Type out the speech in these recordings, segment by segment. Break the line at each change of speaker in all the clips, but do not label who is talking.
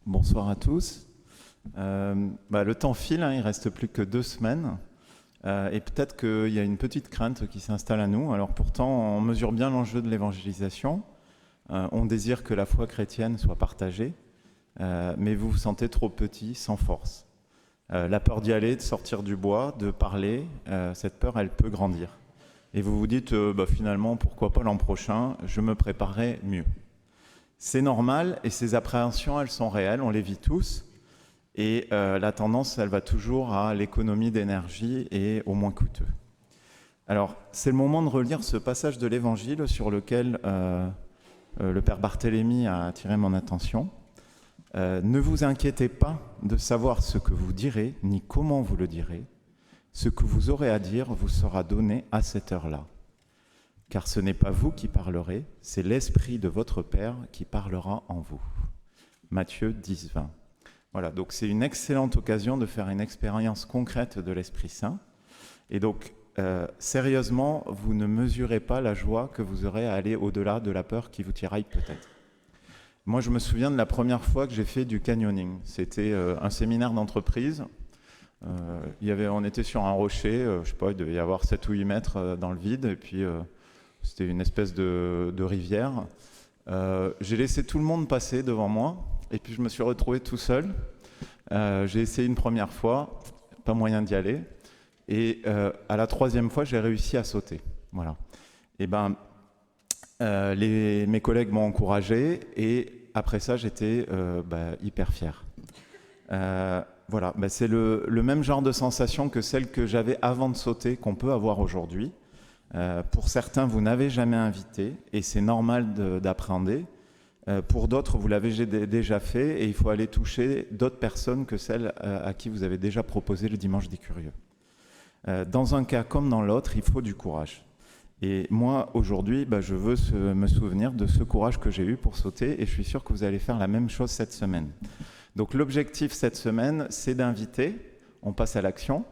Bonsoir à tous. Le temps file, il reste plus que 2 semaines. Et peut-être qu'il y a une petite crainte qui s'installe à nous. Alors pourtant, on mesure bien l'enjeu de l'évangélisation. On désire que la foi chrétienne soit partagée. Mais vous vous sentez trop petit, sans force. La peur d'y aller, de sortir du bois, de parler, cette peur, elle peut grandir. Et vous vous dites, finalement, pourquoi pas l'an prochain, je me préparerai mieux. C'est normal et ces appréhensions, elles sont réelles, on les vit tous. Et la tendance, elle va toujours à l'économie d'énergie et au moins coûteux. Alors, c'est le moment de relire ce passage de l'Évangile sur lequel le Père Barthélemy a attiré mon attention. Ne vous inquiétez pas de savoir ce que vous direz, ni comment vous le direz. Ce que vous aurez à dire vous sera donné à cette heure-là. Car ce n'est pas vous qui parlerez, c'est l'Esprit de votre Père qui parlera en vous. Matthieu 10, 20. Voilà, donc c'est une excellente occasion de faire une expérience concrète de l'Esprit Saint. Et donc, sérieusement, vous ne mesurez pas la joie que vous aurez à aller au-delà de la peur qui vous tiraille peut-être. Moi, je me souviens de la première fois que j'ai fait du canyoning. C'était un séminaire d'entreprise. On était sur un rocher, je sais pas, il devait y avoir 7 ou 8 mètres dans le vide, et puis c'était une espèce de rivière. J'ai laissé tout le monde passer devant moi, et puis je me suis retrouvé tout seul. J'ai essayé une première fois, pas moyen d'y aller, et à la 3e fois, j'ai réussi à sauter. Voilà. Et mes collègues m'ont encouragé, et après ça, j'étais hyper fier. Voilà, c'est le même genre de sensation que celle que j'avais avant de sauter, qu'on peut avoir aujourd'hui. Pour certains, vous n'avez jamais invité, et c'est normal d'appréhender. Pour d'autres, vous l'avez déjà fait, et il faut aller toucher d'autres personnes que celles à qui vous avez déjà proposé le dimanche des curieux. Dans un cas comme dans l'autre, il faut du courage. Et moi, aujourd'hui, je veux me souvenir de ce courage que j'ai eu pour sauter, et je suis sûr que vous allez faire la même chose cette semaine. Donc l'objectif cette semaine, c'est d'inviter, on passe à l'action,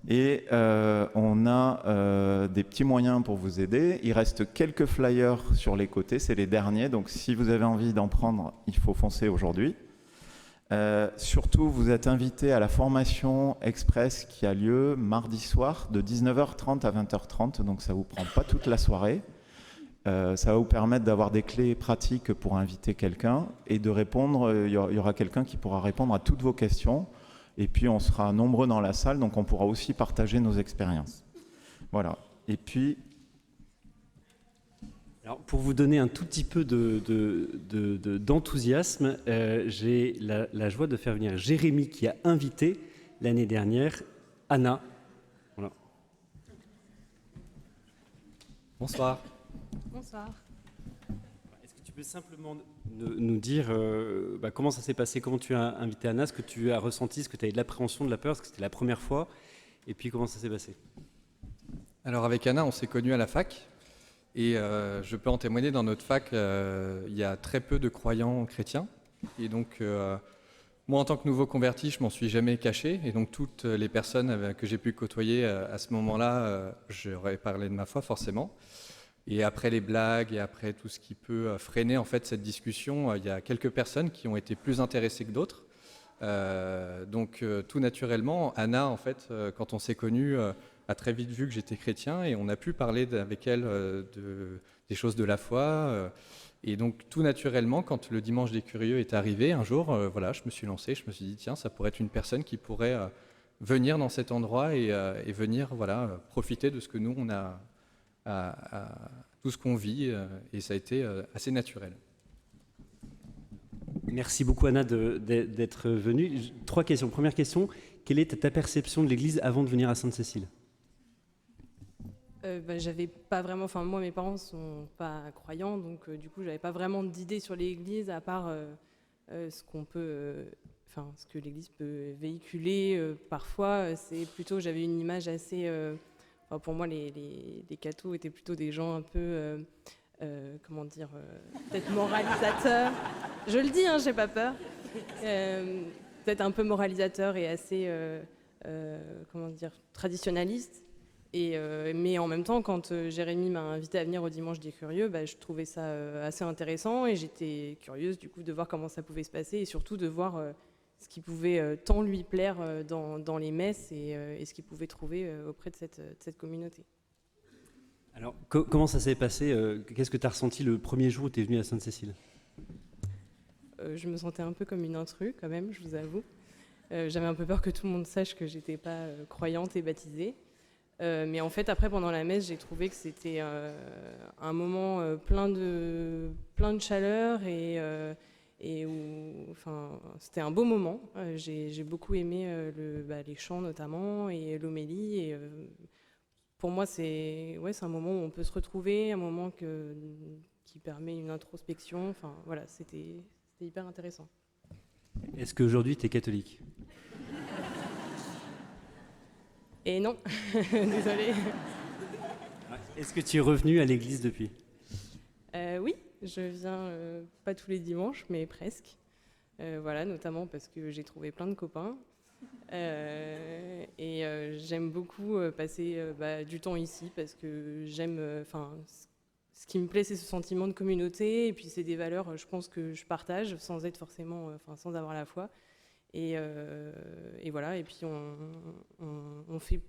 et on a des petits moyens pour vous aider. Il reste quelques flyers sur les côtés, c'est les derniers, donc si vous avez envie d'en prendre, il faut foncer aujourd'hui. Surtout, vous êtes invités à la formation express qui a lieu mardi soir de 19h30 à 20h30, donc ça ne vous prend pas toute la soirée. Ça va vous permettre d'avoir des clés pratiques pour inviter quelqu'un et de répondre. Il y aura quelqu'un qui pourra répondre à toutes vos questions. Et puis, on sera nombreux dans la salle, donc on pourra aussi partager nos expériences. Voilà. Et puis...
Alors, pour vous donner un tout petit peu d'enthousiasme, j'ai la joie de faire venir Jérémy qui a invité l'année dernière Anna. Voilà.
Bonsoir.
Bonsoir.
Est-ce que tu peux simplement nous dire comment ça s'est passé, comment tu as invité Anna, ce que tu as ressenti, ce que tu as eu de l'appréhension, de la peur, parce que c'était la première fois, et puis comment ça s'est passé?
Alors avec Anna, on s'est connus à la fac, et je peux en témoigner, dans notre fac, il y a très peu de croyants chrétiens, et donc moi en tant que nouveau converti, je m'en suis jamais caché, et donc toutes les personnes que j'ai pu côtoyer à ce moment-là, j'aurais parlé de ma foi forcément. Et après les blagues et après tout ce qui peut freiner en fait cette discussion, il y a quelques personnes qui ont été plus intéressées que d'autres. Donc tout naturellement, Anna en fait, quand on s'est connus, a très vite vu que j'étais chrétien et on a pu parler avec elle des choses de la foi. Et donc tout naturellement, quand le dimanche des curieux est arrivé, un jour, je me suis lancé, je me suis dit tiens, ça pourrait être une personne qui pourrait venir dans cet endroit et venir profiter de ce que nous on a. À tout ce qu'on vit, et ça a été assez naturel.
Merci beaucoup Anna d'être venue. 3 questions. Première question, quelle est ta perception de l'Église avant de venir à Sainte-Cécile?
J'avais pas vraiment, moi mes parents sont pas croyants, donc du coup j'avais pas vraiment d'idée sur l'Église à part ce que l'Église peut véhiculer parfois. C'est plutôt, j'avais une image assez... pour moi, les cathos étaient plutôt des gens un peu, peut-être moralisateurs. Je le dis, j'ai pas peur. Peut-être un peu moralisateurs et assez, traditionnalistes. Mais en même temps, quand Jérémy m'a invité à venir au Dimanche des Curieux, bah, je trouvais ça assez intéressant et j'étais curieuse du coup de voir comment ça pouvait se passer et surtout de voir ce qui pouvait tant lui plaire dans les messes et ce qu'il pouvait trouver auprès de cette communauté.
Alors, comment ça s'est passé Qu'est-ce que tu as ressenti le premier jour où tu es venu à Sainte-Cécile?
Je me sentais un peu comme une intrue quand même, je vous avoue. J'avais un peu peur que tout le monde sache que j'étais pas croyante et baptisée. Mais en fait, après, pendant la messe, j'ai trouvé que c'était un moment plein de chaleur et où, enfin, c'était un beau moment. J'ai beaucoup aimé les chants notamment et l'homélie. Et pour moi, c'est un moment où on peut se retrouver, un moment qui permet une introspection. Enfin, voilà, c'était hyper intéressant.
Est-ce qu'aujourd'hui, tu es catholique?
Et non, désolée.
Est-ce que tu es revenu à l'église depuis?
Oui, je viens pas tous les dimanches, mais presque. Voilà, notamment parce que j'ai trouvé plein de copains. J'aime beaucoup passer du temps ici parce que j'aime. Ce qui me plaît, c'est ce sentiment de communauté et puis c'est des valeurs, je pense que je partage sans être forcément, sans avoir la foi. Et voilà. Et puis on fait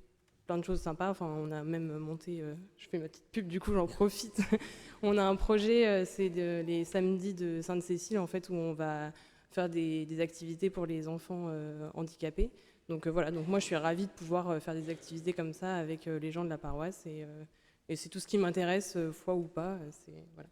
plein de choses sympas. Enfin, on a même monté. Je fais ma petite pub, du coup, j'en profite. On a un projet, c'est les samedis de Sainte-Cécile, en fait, où on va faire des activités pour les enfants handicapés. Donc voilà. Donc moi, je suis ravie de pouvoir faire des activités comme ça avec les gens de la paroisse. Et c'est tout ce qui m'intéresse, foi ou pas. Voilà.